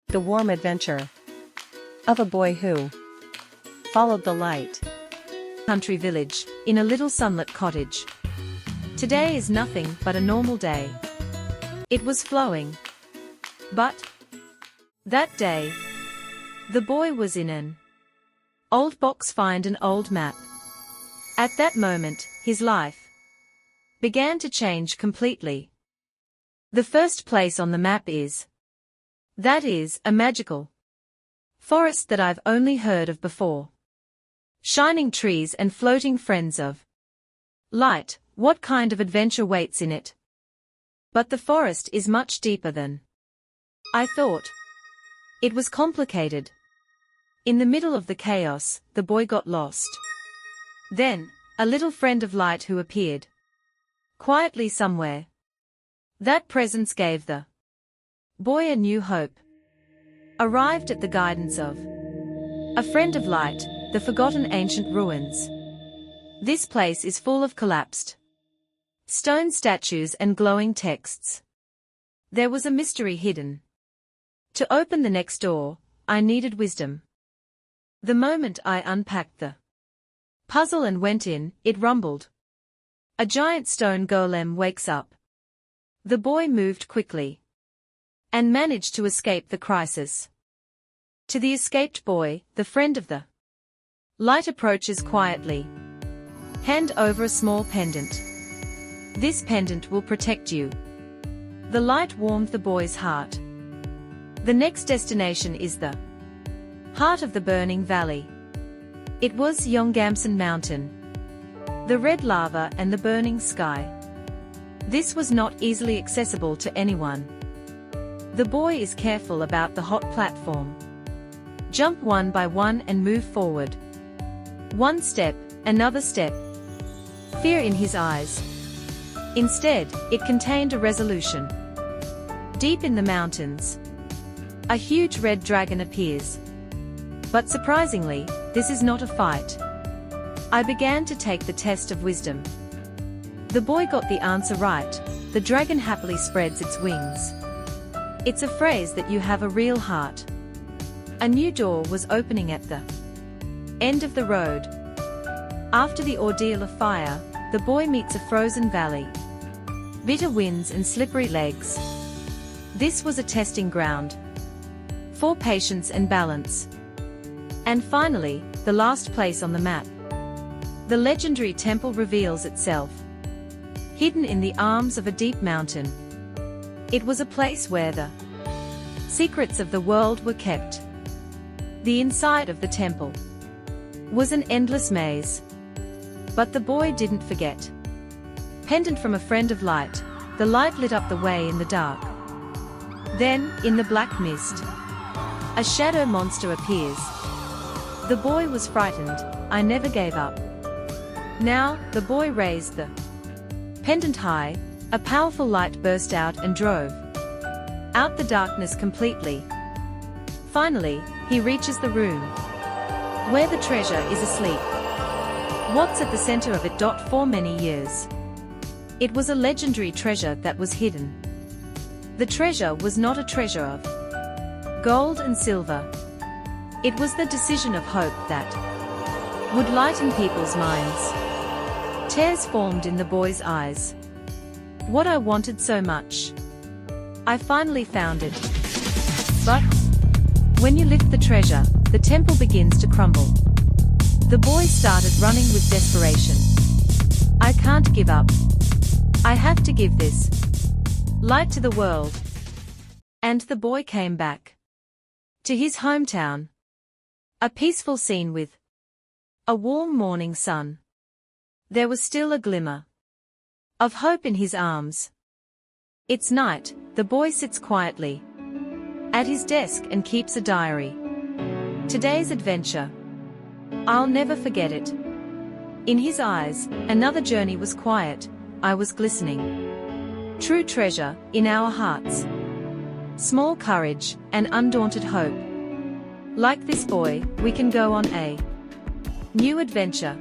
The warm adventure of a boy who followed the light. Country village, in a little sunlit cottage. Today is nothing but a normal day. It was flowing. But that day, the boy was in an old box. Find an old map. At that moment, his life began to change completely. The first place on the map is a magical forest that I've only heard of before. Shining trees and floating friends of light, what kind of adventure waits in it? But the forest is much deeper than I thought. It was complicated. In the middle of the chaos, the boy got lost. Then, a little friend of light who appeared quietly somewhere. That presence gave the boy a new hope. Arrived at the guidance of a friend of light, the forgotten ancient ruins. This place is full of collapsed stone statues and glowing texts. There was a mystery hidden. To open the next door, I needed wisdom. The moment I unpacked the puzzle and went in, it rumbled. A giant stone golem wakes up. The boy moved quickly and managed to escape the crisis. To the escaped boy, the friend of the light approaches quietly. Hand over a small pendant. This pendant will protect you. The light warmed the boy's heart. The next destination is the heart of the burning valley. It was Yongamson Mountain. The red lava and the burning sky. This was not easily accessible to anyone. The boy is careful about the hot platform. Jump one by one and move forward. One step, another step. Fear in his eyes. Instead, it contained a resolution. Deep in the mountains, a huge red dragon appears. But surprisingly, this is not a fight. I began to take the test of wisdom. The boy got the answer right. The dragon happily spreads its wings. It's a phrase that you have a real heart. A new door was opening at the end of the road. After the ordeal of fire, the boy meets a frozen valley. Bitter winds and slippery legs. This was a testing ground for patience and balance. And finally, the last place on the map. The legendary temple reveals itself. Hidden in the arms of a deep mountain. It was a place where the secrets of the world were kept. The inside of the temple was an endless maze. But the boy didn't forget. Pendant from a friend of light, the light lit up the way in the dark. Then, in the black mist, a shadow monster appears. The boy was frightened. I never gave up. Now, the boy raised the pendant high. A powerful light burst out and drove out the darkness completely. Finally, he reaches the room where the treasure is asleep. What's at the center of it? For many years, it was a legendary treasure that was hidden. The treasure was not a treasure of gold and silver. It was the decision of hope that would lighten people's minds. Tears formed in the boy's eyes. What I wanted so much. I finally found it. But when you lift the treasure, the temple begins to crumble. The boy started running with desperation. I can't give up. I have to give this light to the world. And the boy came back to his hometown. A peaceful scene with a warm morning sun. There was still a glimmer of hope in his arms. It's night. The boy sits quietly at his desk and keeps a diary. Today's adventure. I'll never forget it. In his eyes, another journey was quiet. I was glistening. True treasure, in our hearts. Small courage, and undaunted hope. Like this boy, we can go on a new adventure.